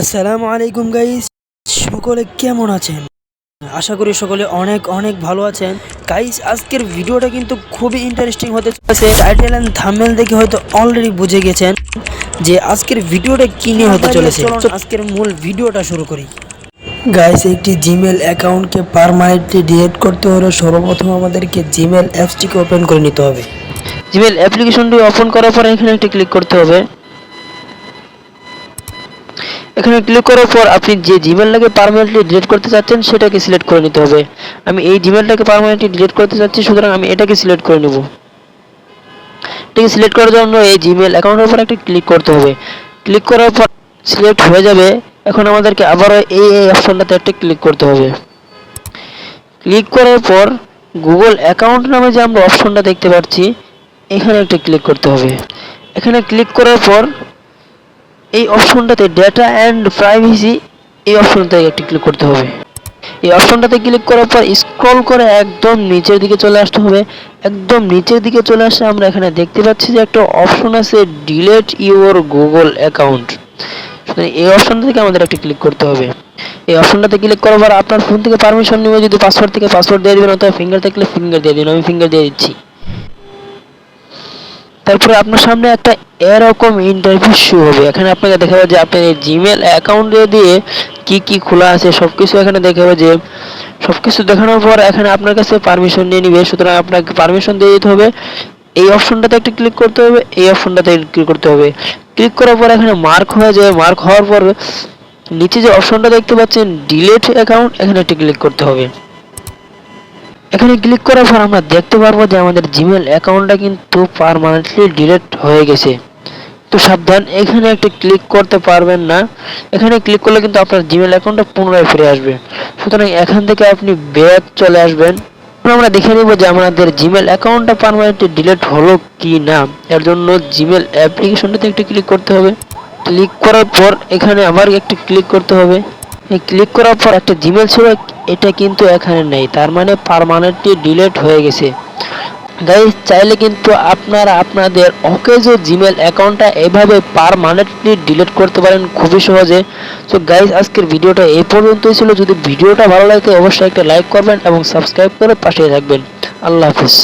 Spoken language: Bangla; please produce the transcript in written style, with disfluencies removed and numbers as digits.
আসসালামু আলাইকুম গাইস, সকলে কেমন আছেন? আশা করি সকলে অনেক অনেক ভালো আছেন। গাইস, আজকের ভিডিওটা কিন্তু খুবই ইন্টারেস্টিং হতে চলেছে। টাইটেল এন্ড থাম্বনেল দেখে হয়তো অলরেডি বুঝে গেছেন যে আজকের ভিডিওটা কি নিয়ে হতে চলেছে। আজকের মূল ভিডিওটা শুরু করি। গাইস, একটি জিমেল অ্যাকাউন্টকে পার্মানেন্টলি ডিলিট করতে হলে সর্বপ্রথম আমাদেরকে জিমেল অ্যাপসটিকে ওপেন করে নিতে হবে। জিমেল অ্যাপ্লিকেশনটি ওপেন করার পর এখানে একটি ক্লিক করতে হবে। এখানে ক্লিক করার পর আপনি যে জিমেলটাকে পার্মানেন্টলি ডিলিট করতে চাচ্ছেন সেটাকে সিলেক্ট করে নিতে হবে। আমি এই জিমেলটাকে পার্মানেন্টলি ডিলিট করতে চাচ্ছি, সুতরাং আমি এটাকে সিলেক্ট করে নেব। এটাকে সিলেক্ট করার জন্য এই জিমেল অ্যাকাউন্টের উপর একটা ক্লিক করতে হবে। ক্লিক করার পর সিলেক্ট হয়ে যাবে। এখন আমাদেরকে আবারও এই অপশনটাতে একটা ক্লিক করতে হবে। ক্লিক করার পর গুগল অ্যাকাউন্ট নামে যে আমরা অপশনটা দেখতে পাচ্ছি এখানে একটা ক্লিক করতে হবে। এখানে ক্লিক করার পর এই অপশনটাতে ডেটা অ্যান্ড প্রাইভেসি এই অপশনটাতে একটি ক্লিক করতে হবে। এই অপশনটাতে ক্লিক করার পর স্ক্রল করে একদম নিচের দিকে চলে আসতে হবে। একদম নিচের দিকে চলে আসলে আমরা এখানে দেখতে পাচ্ছি যে একটা অপশন আছে ডিলিট ইউর গুগল অ্যাকাউন্ট। এই অপশনটা থেকে আমাদের একটা ক্লিক করতে হবে। এই অপশনটাতে ক্লিক করার পর আপনার ফোন থেকে পারমিশন নেবে, যদি পাসওয়ার্ড থেকে পাসওয়ার্ড দিয়ে দিবেন, অথবা ফিঙ্গার থাকলে ফিঙ্গার দিয়ে দিন। আমি ফিঙ্গার দিয়ে দিচ্ছি। তারপরে আপনার সামনে একটা এরকম ইন্টারভিউ শো হবে। এখানে আপনাকে দেখাবে যে আপনার এই জিমেল অ্যাকাউন্টে দিয়ে কি কি খোলা আছে সবকিছু এখানে দেখাবে। যে সবকিছু দেখানোর পর এখানে আপনার কাছে পারমিশন নিয়ে নিবে, সুতরাং আপনাকে পারমিশন দিয়ে দিতে হবে। এই অপশনটাতে একটা ক্লিক করতে হবে, এই অপশনটাতে ক্লিক করতে হবে। ক্লিক করার পর এখানে মার্ক হয়ে যাবে। মার্ক হওয়ার পর নিচে যে অপশনটা দেখতে পাচ্ছেন ডিলিট অ্যাকাউন্ট, এখানে একটা ক্লিক করতে হবে। এখানে ক্লিক করার পর আমরা দেখতে পারবো যে আমাদের জিমেল অ্যাকাউন্টটা কিন্তু পার্মানেন্টলি ডিলিট হয়ে গেছে। তো সাবধান, এখানে একটা ক্লিক করতে পারবেন না। এখানে ক্লিক করলে কিন্তু আপনার জিমেল অ্যাকাউন্টটা পুনরায় ফিরে আসবে। সুতরাং এখান থেকে আপনি ব্যাক চলে আসবেন। আমরা দেখে নিব যে আমাদের জিমেল অ্যাকাউন্টটা পার্মানেন্টলি ডিলিট হলো কি না। এর জন্য জিমেল অ্যাপ্লিকেশনটাতে একটু ক্লিক করতে হবে। ক্লিক করার পর এখানে আবার একটু ক্লিক করতে হবে। এই ক্লিক করার পর একটা জিমেল ছিল, এটা কিন্তু এখানে নেই, তার মানে পার্মানেন্টলি ডিলিট হয়ে গেছে। গাইস, চাইলে কিন্তু আপনারা আপনাদের অকেজো জিমেল অ্যাকাউন্টটা এভাবে পার্মানেন্টলি ডিলিট করতে পারেন খুবই সহজে। সো গাইস, আজকের ভিডিওটা এই পর্যন্তই ছিল। যদি ভিডিওটা ভালো লাগে অবশ্যই একটা লাইক করবেন এবং সাবস্ক্রাইব করে পাশে থাকবেন। আল্লাহ হাফেজ।